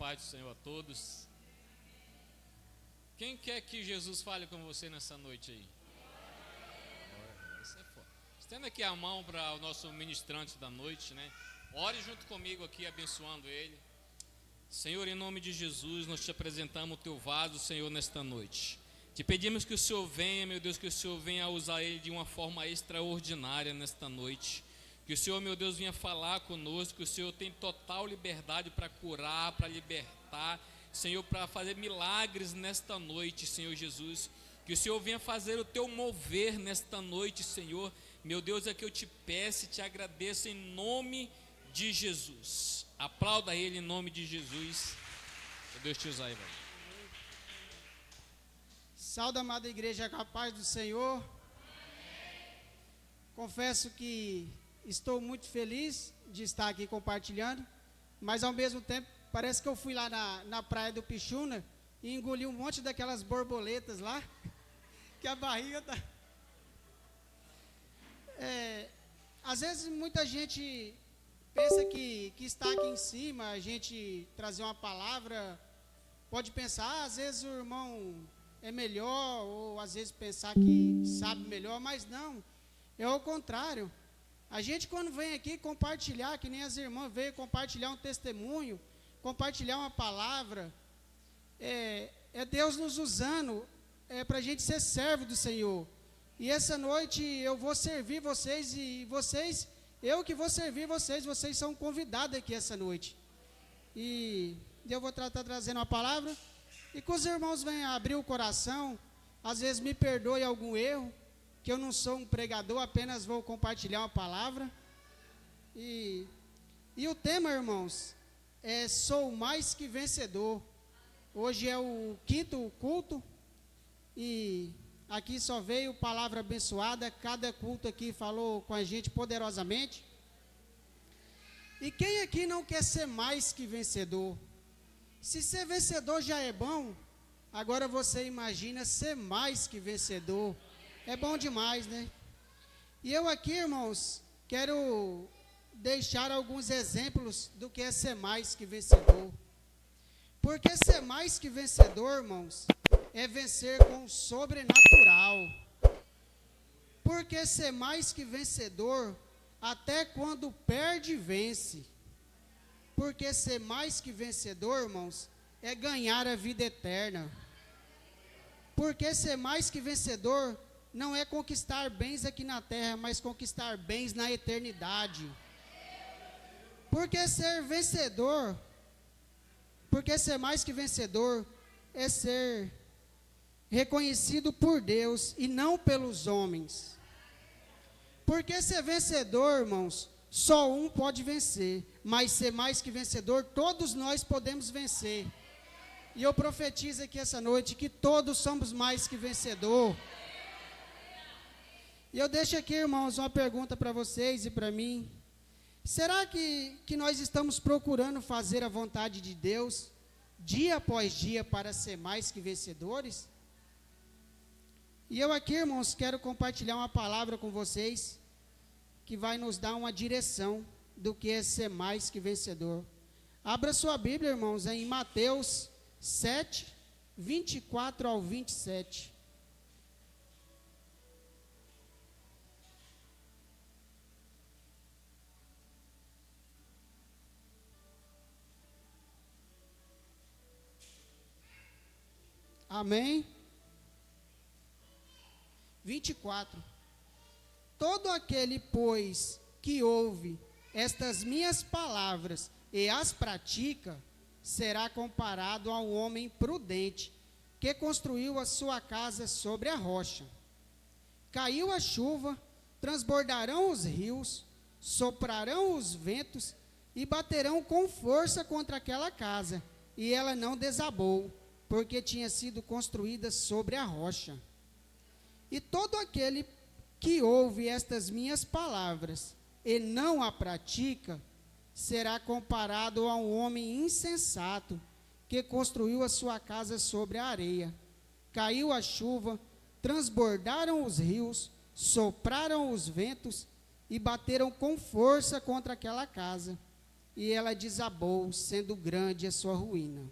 paz do Senhor a todos. Quem quer que Jesus fale com você nessa noite aí? Isso é foda. Estenda aqui a mão para o nosso ministrante da noite, né? Ore junto comigo aqui, abençoando ele. Senhor, em nome de Jesus, nós te apresentamos o teu vaso, Senhor, nesta noite. Te pedimos que o Senhor venha, meu Deus, que o Senhor venha a usar ele de uma forma extraordinária nesta noite. Que o Senhor, meu Deus, venha falar conosco, que o Senhor tem total liberdade para curar, para libertar, Senhor, para fazer milagres nesta noite, Senhor Jesus. Que o Senhor venha fazer o teu mover nesta noite, Senhor. Meu Deus, é que eu te peço e te agradeço em nome de Jesus. Aplauda ele em nome de Jesus. Que Deus te usar aí, velho. Saúde, amada igreja, com a paz do Senhor. Confesso que estou muito feliz de estar aqui compartilhando, mas ao mesmo tempo parece que eu fui lá na praia do Pichuna e engoli um monte daquelas borboletas lá, que a barriga tá... Às vezes muita gente pensa que estar aqui em cima, a gente trazer uma palavra, pode pensar, às vezes o irmão é melhor, ou às vezes pensar que sabe melhor, mas não, é ao contrário. A gente quando vem aqui compartilhar, que nem as irmãs veio compartilhar um testemunho, compartilhar uma palavra, é Deus nos usando para a gente ser servo do Senhor. E essa noite eu vou servir vocês, e vocês, eu que vou servir vocês são convidados aqui essa noite. E eu vou trazendo uma palavra, e que os irmãos venham abrir o coração, às vezes me perdoe algum erro, que eu não sou um pregador, apenas vou compartilhar uma palavra. E o tema, irmãos, é Sou Mais Que Vencedor. Hoje é o 5º culto, e aqui só veio palavra abençoada, cada culto aqui falou com a gente poderosamente. E quem aqui não quer ser mais que vencedor? Se ser vencedor já é bom, agora você imagina ser mais que vencedor. É bom demais, né? E eu aqui, irmãos, quero deixar alguns exemplos do que é ser mais que vencedor. Porque ser mais que vencedor, irmãos, é vencer com o sobrenatural. Porque ser mais que vencedor, até quando perde, vence. Porque ser mais que vencedor, irmãos, é ganhar a vida eterna. Porque ser mais que vencedor não é conquistar bens aqui na terra, mas conquistar bens na eternidade. Porque ser vencedor, porque ser mais que vencedor é ser reconhecido por Deus e não pelos homens. Porque ser vencedor, irmãos, só um pode vencer, mas ser mais que vencedor, todos nós podemos vencer. E eu profetizo aqui essa noite que todos somos mais que vencedor. E eu deixo aqui, irmãos, uma pergunta para vocês e para mim. Será que nós estamos procurando fazer a vontade de Deus, dia após dia, para ser mais que vencedores? E eu aqui, irmãos, quero compartilhar uma palavra com vocês, que vai nos dar uma direção do que é ser mais que vencedor. Abra sua Bíblia, irmãos, em Mateus 7, 24 ao 27. Amém? 24. Todo aquele, pois, que ouve estas minhas palavras e as pratica, será comparado a um homem prudente, que construiu a sua casa sobre a rocha. Caiu a chuva, transbordarão os rios, soprarão os ventos e baterão com força contra aquela casa, e ela não desabou, porque tinha sido construída sobre a rocha. E todo aquele que ouve estas minhas palavras e não a pratica, será comparado a um homem insensato, que construiu a sua casa sobre a areia. Caiu a chuva, transbordaram os rios, sopraram os ventos e bateram com força contra aquela casa. e ela desabou, sendo grande a sua ruína.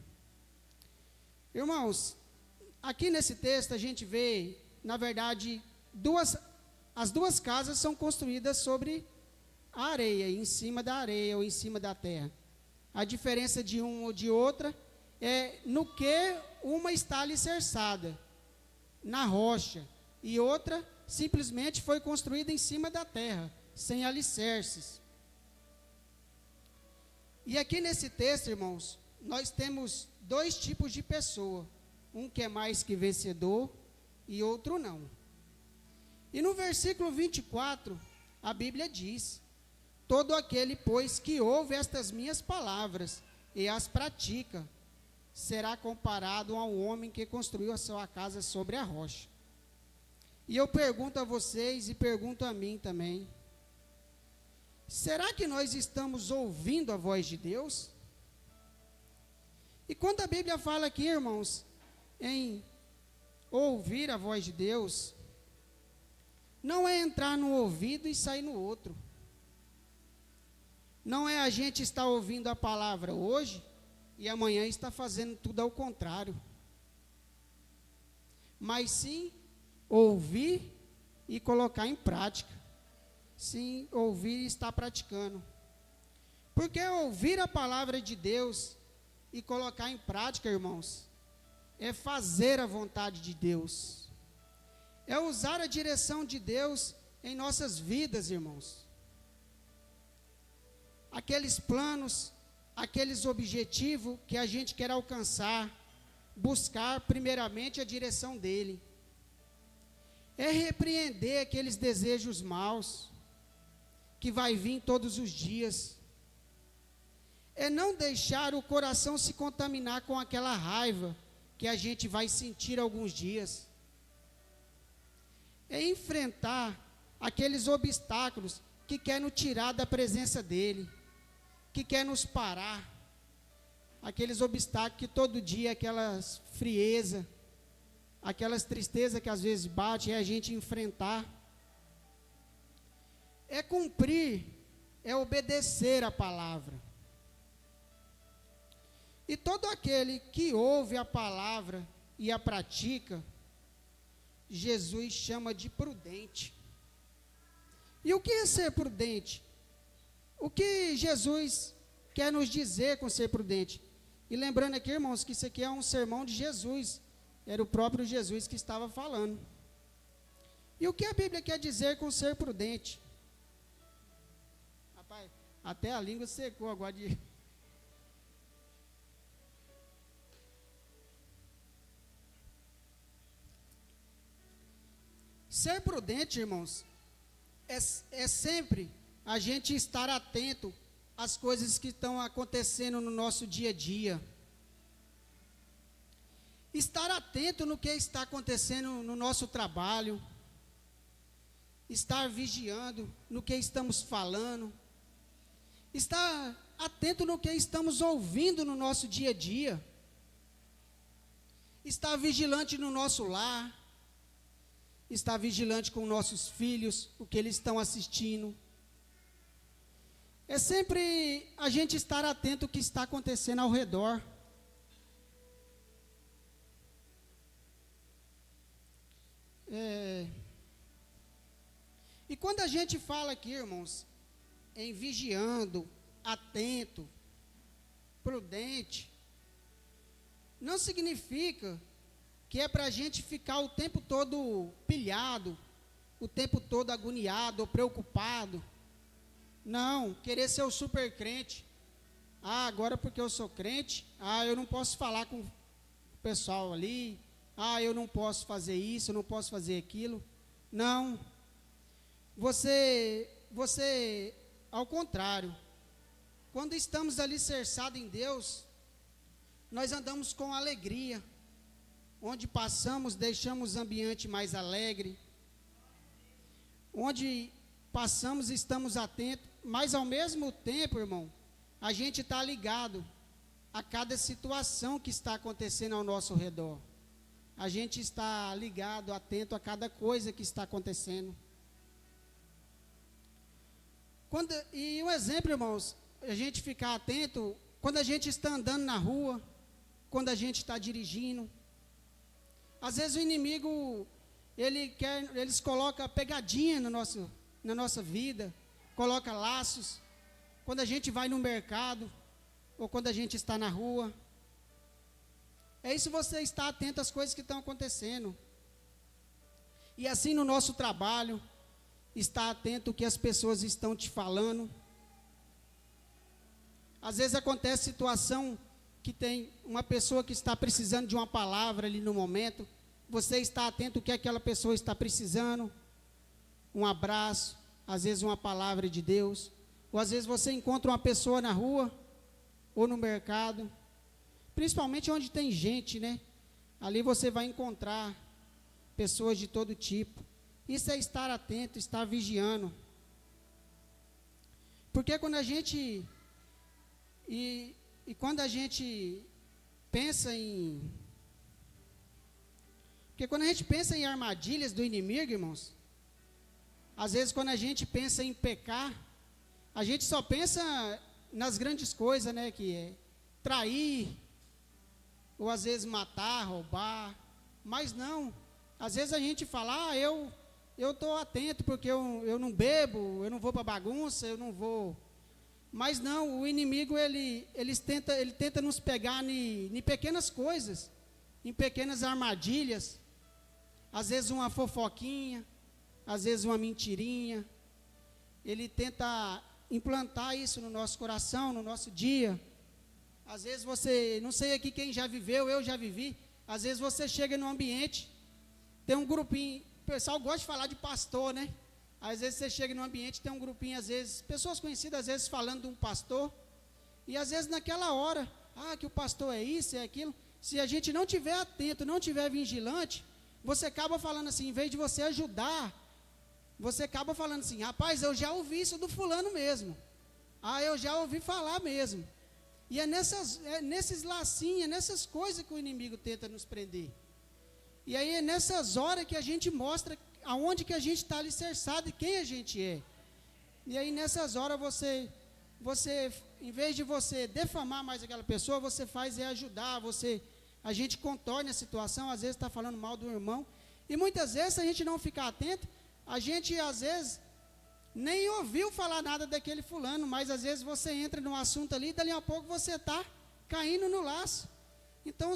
Irmãos, aqui nesse texto a gente vê, na verdade, as duas casas são construídas sobre a areia, em cima da areia ou em cima da terra. A diferença de uma ou de outra é no que uma está alicerçada, na rocha, e outra simplesmente foi construída em cima da terra, sem alicerces. E aqui nesse texto, irmãos, nós temos dois tipos de pessoa, um que é mais que vencedor e outro não. E no versículo 24, a Bíblia diz: todo aquele, pois, que ouve estas minhas palavras e as pratica, será comparado a um homem que construiu a sua casa sobre a rocha. E eu pergunto a vocês e pergunto a mim também: será que nós estamos ouvindo a voz de Deus? E quando a Bíblia fala aqui, irmãos, em ouvir a voz de Deus, não é entrar no ouvido e sair no outro. Não é a gente estar ouvindo a palavra hoje e amanhã está fazendo tudo ao contrário. Mas sim ouvir e colocar em prática. Sim, ouvir e estar praticando. Porque ouvir a palavra de Deus e colocar em prática, irmãos, é fazer a vontade de Deus. É usar a direção de Deus em nossas vidas, irmãos. Aqueles planos, aqueles objetivos que a gente quer alcançar, buscar primeiramente a direção dele. É repreender aqueles desejos maus que vai vir todos os dias. É não deixar o coração se contaminar com aquela raiva que a gente vai sentir alguns dias. É enfrentar aqueles obstáculos que quer nos tirar da presença dele, que quer nos parar, aqueles obstáculos que todo dia, aquelas frieza, aquelas tristezas que às vezes bate, é a gente enfrentar. É cumprir, é obedecer a palavra. E todo aquele que ouve a palavra e a pratica, Jesus chama de prudente. E o que é ser prudente? O que Jesus quer nos dizer com ser prudente? E lembrando aqui, irmãos, que isso aqui é um sermão de Jesus. Era o próprio Jesus que estava falando. E o que a Bíblia quer dizer com ser prudente? Rapaz, até a língua secou agora de... Ser prudente, irmãos, é sempre a gente estar atento às coisas que estão acontecendo no nosso dia a dia. Estar atento no que está acontecendo no nosso trabalho. Estar vigiando no que estamos falando. Estar atento no que estamos ouvindo no nosso dia a dia. Estar vigilante no nosso lar. Estar vigilante com nossos filhos, o que eles estão assistindo. É sempre a gente estar atento ao que está acontecendo ao redor. E quando a gente fala aqui, irmãos, em vigiando, atento, prudente, não significa que é para a gente ficar o tempo todo pilhado, o tempo todo agoniado ou preocupado. Não, querer ser o super crente. Agora porque eu sou crente, eu não posso falar com o pessoal ali, eu não posso fazer isso, eu não posso fazer aquilo. Não. Você, ao contrário, quando estamos alicerçados em Deus, nós andamos com alegria. Onde passamos, deixamos o ambiente mais alegre. Onde passamos, estamos atentos. Mas, ao mesmo tempo, irmão, a gente está ligado a cada situação que está acontecendo ao nosso redor. A gente está ligado, atento a cada coisa que está acontecendo. E um exemplo, irmãos, a gente ficar atento quando a gente está andando na rua, quando a gente está dirigindo. Às vezes o inimigo, eles colocam pegadinha na nossa vida, coloca laços, quando a gente vai no mercado, ou quando a gente está na rua. É isso, você está atento às coisas que estão acontecendo. E assim no nosso trabalho, está atento ao que as pessoas estão te falando. Às vezes acontece situação que tem uma pessoa que está precisando de uma palavra ali no momento, você está atento ao que aquela pessoa está precisando, um abraço, às vezes uma palavra de Deus, ou às vezes você encontra uma pessoa na rua, ou no mercado, principalmente onde tem gente, né? Ali você vai encontrar pessoas de todo tipo. Isso é estar atento, estar vigiando. Porque quando a gente quando a gente pensa em... Porque quando a gente pensa em armadilhas do inimigo, irmãos, às vezes quando a gente pensa em pecar, a gente só pensa nas grandes coisas, né? Que é trair, ou às vezes matar, roubar. Mas não, às vezes a gente fala, eu estou atento porque eu não bebo, eu não vou para bagunça, eu não vou... Mas não, o inimigo, ele tenta nos pegar em pequenas coisas, em pequenas armadilhas, às vezes uma fofoquinha, às vezes uma mentirinha. Ele tenta implantar isso no nosso coração, no nosso dia. Às vezes você, não sei aqui quem já viveu, eu já vivi, às vezes você chega num ambiente, tem um grupinho, o pessoal gosta de falar de pastor, né? Às vezes você chega num ambiente, tem um grupinho, às vezes, pessoas conhecidas, às vezes falando de um pastor, e às vezes naquela hora, que o pastor é isso, é aquilo. Se a gente não tiver atento, não tiver vigilante, você acaba falando assim, em vez de você ajudar, você acaba falando assim, rapaz, eu já ouvi isso do fulano mesmo. Eu já ouvi falar mesmo. E é nesses lacinhos, é nessas coisas que o inimigo tenta nos prender. E aí é nessas horas que a gente mostra aonde que a gente está alicerçado e quem a gente é. E aí nessas horas você, em vez de você defamar mais aquela pessoa, você faz ajudar, a gente contorna a situação, às vezes está falando mal do irmão. E muitas vezes, se a gente não ficar atento, a gente às vezes nem ouviu falar nada daquele fulano, mas às vezes você entra num assunto ali, e dali a pouco você está caindo no laço. Então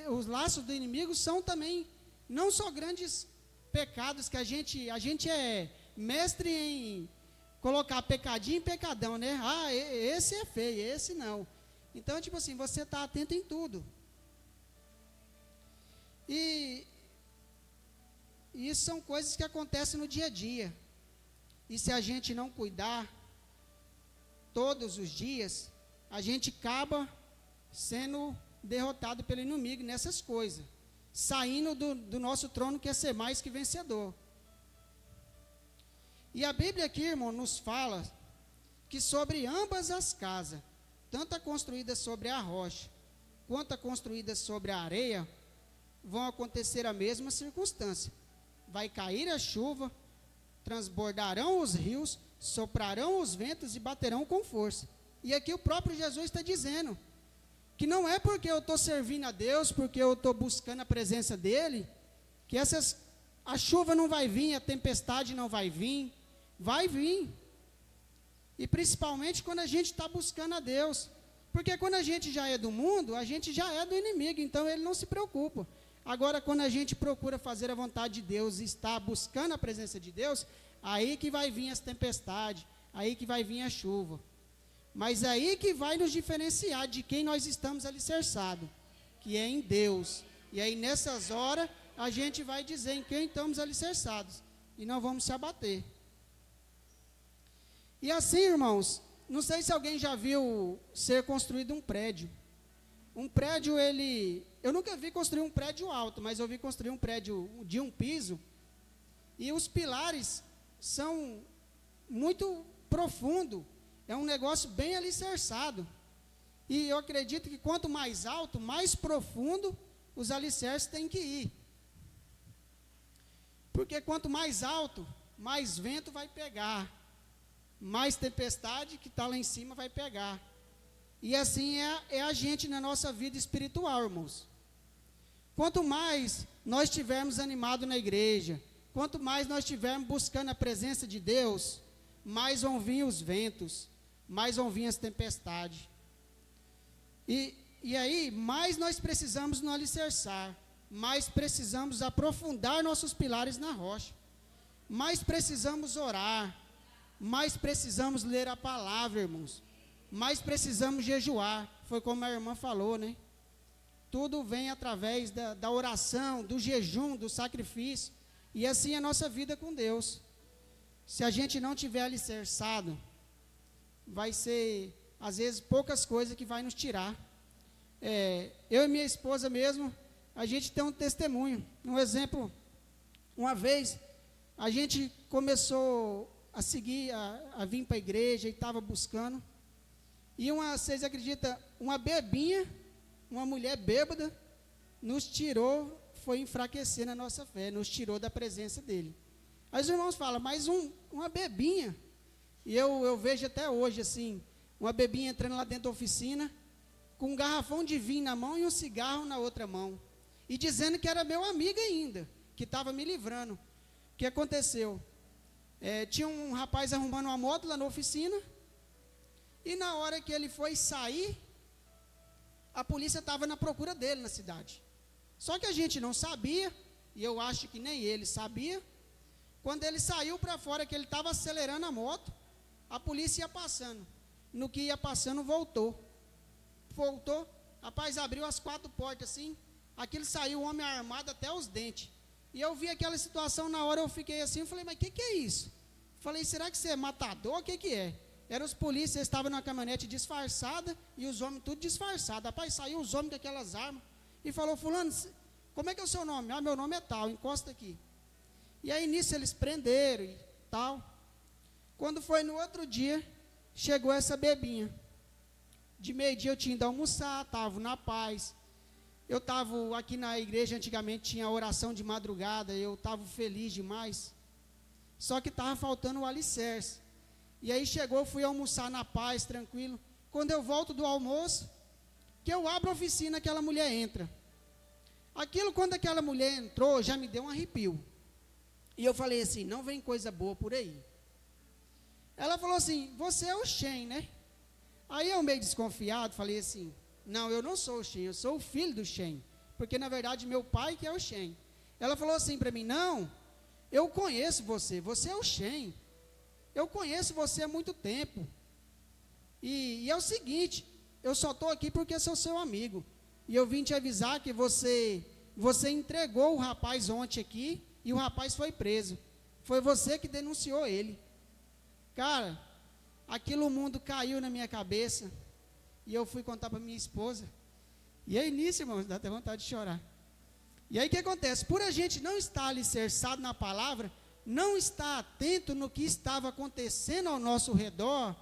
os laços do inimigo são também não só grandes pecados, que a gente é mestre em colocar pecadinho em pecadão, né? Esse é feio, esse não. Então, tipo assim, você está atento em tudo. E isso são coisas que acontecem no dia a dia. E se a gente não cuidar todos os dias, a gente acaba sendo derrotado pelo inimigo nessas coisas, saindo do nosso trono, que é ser mais que vencedor. E a Bíblia aqui, irmão, nos fala que sobre ambas as casas, tanto a construída sobre a rocha, quanto a construída sobre a areia, vão acontecer a mesma circunstância. Vai cair a chuva, transbordarão os rios, soprarão os ventos e baterão com força. E aqui o próprio Jesus está dizendo que não é porque eu estou servindo a Deus, porque eu estou buscando a presença dEle, que a chuva não vai vir, a tempestade não vai vir. Vai vir. E principalmente quando a gente está buscando a Deus. Porque quando a gente já é do mundo, a gente já é do inimigo, então ele não se preocupa. Agora, quando a gente procura fazer a vontade de Deus e está buscando a presença de Deus, aí que vai vir as tempestades, aí que vai vir a chuva. Mas aí que vai nos diferenciar de quem nós estamos alicerçados, que é em Deus. E aí nessas horas, a gente vai dizer em quem estamos alicerçados, e não vamos se abater. E assim, irmãos, não sei se alguém já viu ser construído um prédio. Um prédio, eu nunca vi construir um prédio alto, mas eu vi construir um prédio de um piso, e os pilares são muito profundos, é um negócio bem alicerçado. E eu acredito que quanto mais alto, mais profundo os alicerces têm que ir. Porque quanto mais alto, mais vento vai pegar, mais tempestade que está lá em cima vai pegar. E assim é a gente na nossa vida espiritual, irmãos. Quanto mais nós estivermos animados na igreja, quanto mais nós estivermos buscando a presença de Deus, mais vão vir os ventos, mais vão vir as tempestades. E aí, mais nós precisamos nos alicerçar, mais precisamos aprofundar nossos pilares na rocha, mais precisamos orar, mais precisamos ler a palavra, irmãos, mais precisamos jejuar. Foi como a irmã falou, né? Tudo vem através da oração, do jejum, do sacrifício, e assim é a nossa vida com Deus. Se a gente não tiver alicerçado, vai ser, às vezes, poucas coisas que vai nos tirar. Eu e minha esposa mesmo, a gente tem um testemunho, um exemplo. Uma vez, a gente começou a seguir, a vir para a igreja e estava buscando. E vocês acreditam, uma bebinha, uma mulher bêbada, nos tirou, foi enfraquecer na nossa fé, nos tirou da presença dele. Aí os irmãos falam, mas uma bebinha, e eu vejo até hoje assim, uma bebinha entrando lá dentro da oficina, com um garrafão de vinho na mão e um cigarro na outra mão, e dizendo que era meu amigo ainda, que estava me livrando. O que aconteceu? Tinha um rapaz arrumando uma moto lá na oficina, e na hora que ele foi sair, a polícia estava na procura dele na cidade. Só que a gente não sabia, e eu acho que nem ele sabia. Quando ele saiu para fora, que ele estava acelerando a moto, a polícia ia passando. No que ia passando, voltou. Rapaz, abriu as 4 portas assim, aquilo saiu, o homem armado até os dentes. E eu vi aquela situação, na hora eu fiquei assim, eu falei, mas o que é isso? Falei, será que você é matador? O que é? Eram os polícias, estavam na caminhonete disfarçada, e os homens tudo disfarçados. Rapaz, saiu os homens com aquelas armas, e falou, fulano, como é que é o seu nome? Ah, meu nome é tal, encosta aqui. E aí nisso eles prenderam e tal. Quando foi no outro dia, chegou essa bebinha. De meio-dia eu tinha ido almoçar, estava na paz. Eu estava aqui na igreja, antigamente tinha oração de madrugada, eu estava feliz demais. Só que estava faltando o alicerce. E aí chegou, eu fui almoçar na paz, tranquilo. Quando eu volto do almoço, que eu abro a oficina, aquela mulher entra. Aquilo, quando aquela mulher entrou, já me deu um arrepio. E eu falei assim, não vem coisa boa por aí. Ela falou assim, você é o Shen, né? Aí eu meio desconfiado, falei assim, não, eu não sou o Shen, eu sou o filho do Shen. Porque na verdade meu pai que é o Shen. Ela falou assim para mim, não, eu conheço você, você é o Shen. Eu conheço você há muito tempo. E é o seguinte, eu só estou aqui porque sou seu amigo. E eu vim te avisar que você entregou o rapaz ontem aqui, e o rapaz foi preso. Foi você que denunciou ele. Cara, aquilo, o mundo caiu na minha cabeça. E eu fui contar para minha esposa. E aí nisso, irmãos, dá até vontade de chorar. E aí o que acontece? Por a gente não estar alicerçado na palavra, não estar atento no que estava acontecendo ao nosso redor,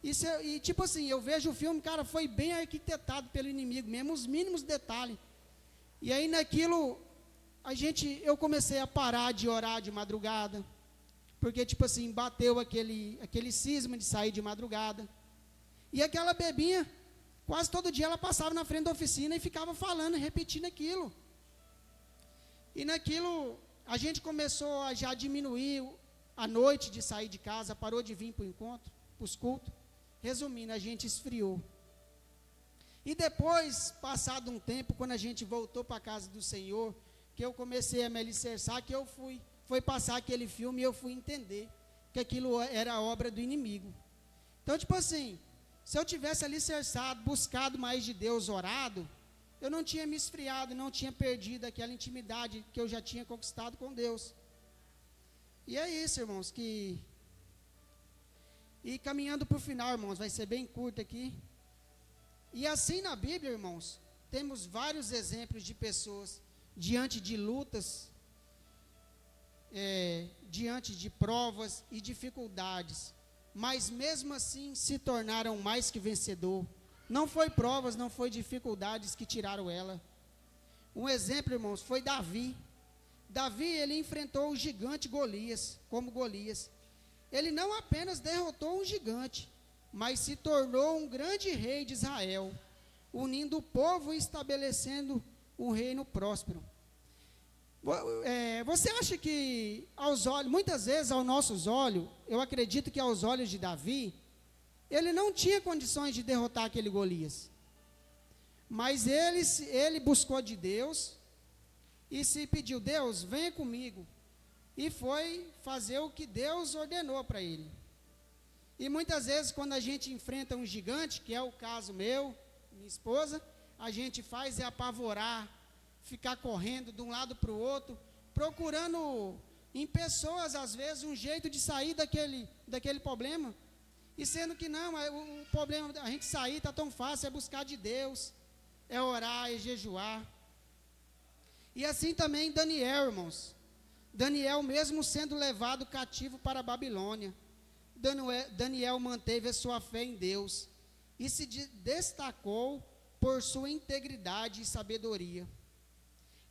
e tipo assim, eu vejo o filme, cara, foi bem arquitetado pelo inimigo mesmo, os mínimos detalhes. E aí naquilo, eu comecei a parar de orar de madrugada, porque tipo assim, bateu aquele cisma de sair de madrugada. E aquela bebinha, quase todo dia ela passava na frente da oficina e ficava falando, repetindo aquilo. E naquilo, a gente começou a já diminuir a noite de sair de casa, parou de vir para o encontro, para os cultos. Resumindo, a gente esfriou. E depois, passado um tempo, quando a gente voltou para a casa do Senhor, que eu comecei a me alicerçar, que foi passar aquele filme e eu fui entender que aquilo era obra do inimigo. Então, tipo assim, se eu tivesse alicerçado, buscado mais de Deus, orado, eu não tinha me esfriado, não tinha perdido aquela intimidade que eu já tinha conquistado com Deus. E é isso, irmãos, E caminhando para o final, irmãos, vai ser bem curto aqui. E assim na Bíblia, irmãos, temos vários exemplos de pessoas diante de lutas, diante de provas e dificuldades, mas mesmo assim se tornaram mais que vencedor. Não foi provas, não foi dificuldades que tiraram ela. Um exemplo, irmãos, foi Davi. Davi, ele enfrentou o gigante Golias, como Golias. ele não apenas derrotou um gigante, mas se tornou um grande rei de Israel, unindo o povo e estabelecendo um reino próspero. Você acha que, aos olhos, muitas vezes aos nossos olhos, eu acredito que aos olhos de Davi, ele não tinha condições de derrotar aquele Golias. Mas ele buscou de Deus e se pediu: Deus, venha comigo. E foi fazer o que Deus ordenou para ele. E muitas vezes, quando a gente enfrenta um gigante, que é o caso meu, minha esposa, a gente faz apavorar, ficar correndo de um lado para o outro, procurando em pessoas, às vezes, um jeito de sair daquele problema. E sendo que não, o problema, a gente sair está tão fácil, é buscar de Deus, é orar, é jejuar. E assim também Daniel, irmãos. Daniel, mesmo sendo levado cativo para a Babilônia, Daniel manteve a sua fé em Deus e se destacou por sua integridade e sabedoria.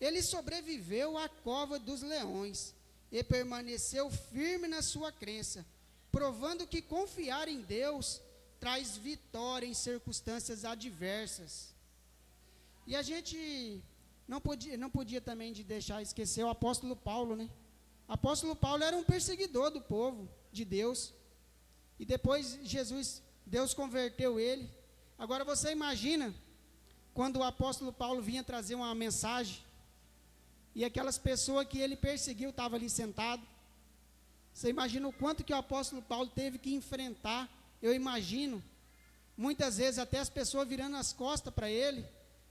Ele sobreviveu à cova dos leões e permaneceu firme na sua crença, provando que confiar em Deus traz vitória em circunstâncias adversas. E a gente não podia também deixar esquecer o apóstolo Paulo, né? O apóstolo Paulo era um perseguidor do povo de Deus. E depois Deus converteu ele. Agora você imagina quando o apóstolo Paulo vinha trazer uma mensagem e aquelas pessoas que ele perseguiu estavam ali sentadas. Você imagina o quanto que o apóstolo Paulo teve que enfrentar. Eu imagino, muitas vezes até as pessoas virando as costas para ele,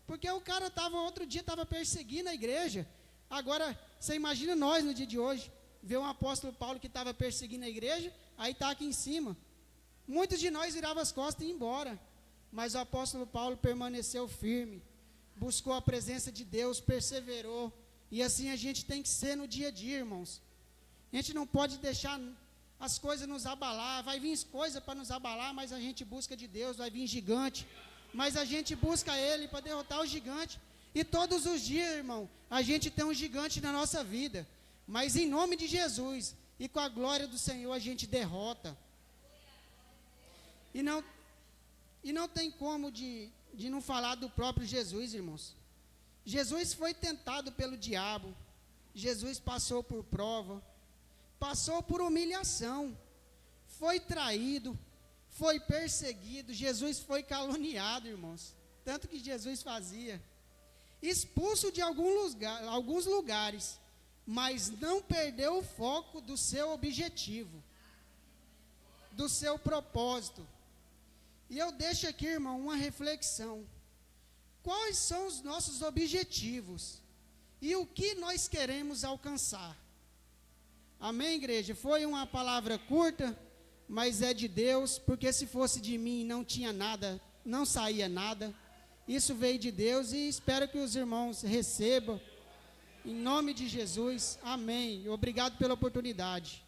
porque o cara outro dia estava perseguindo a igreja. Agora, você imagina nós no dia de hoje, ver um apóstolo Paulo que estava perseguindo a igreja, aí está aqui em cima. Muitos de nós viravam as costas e iam embora. Mas o apóstolo Paulo permaneceu firme, buscou a presença de Deus, perseverou. E assim a gente tem que ser no dia a dia, irmãos. A gente não pode deixar as coisas nos abalar. Vai vir coisa para nos abalar, mas a gente busca de Deus. Vai vir gigante, mas a gente busca Ele para derrotar o gigante. E todos os dias, irmão, a gente tem um gigante na nossa vida. Mas em nome de Jesus e com a glória do Senhor a gente derrota. E não tem como de não falar do próprio Jesus, irmãos. Jesus foi tentado pelo diabo. Jesus passou por prova, passou por humilhação, foi traído, foi perseguido. Jesus foi caluniado, irmãos. Tanto que Jesus fazia. Expulso de alguns lugares, mas não perdeu o foco do seu objetivo, do seu propósito. E eu deixo aqui, irmão, uma reflexão. Quais são os nossos objetivos? E o que nós queremos alcançar? Amém, igreja? Foi uma palavra curta, mas é de Deus, porque se fosse de mim não tinha nada, não saía nada. Isso veio de Deus e espero que os irmãos recebam. Em nome de Jesus, amém. Obrigado pela oportunidade.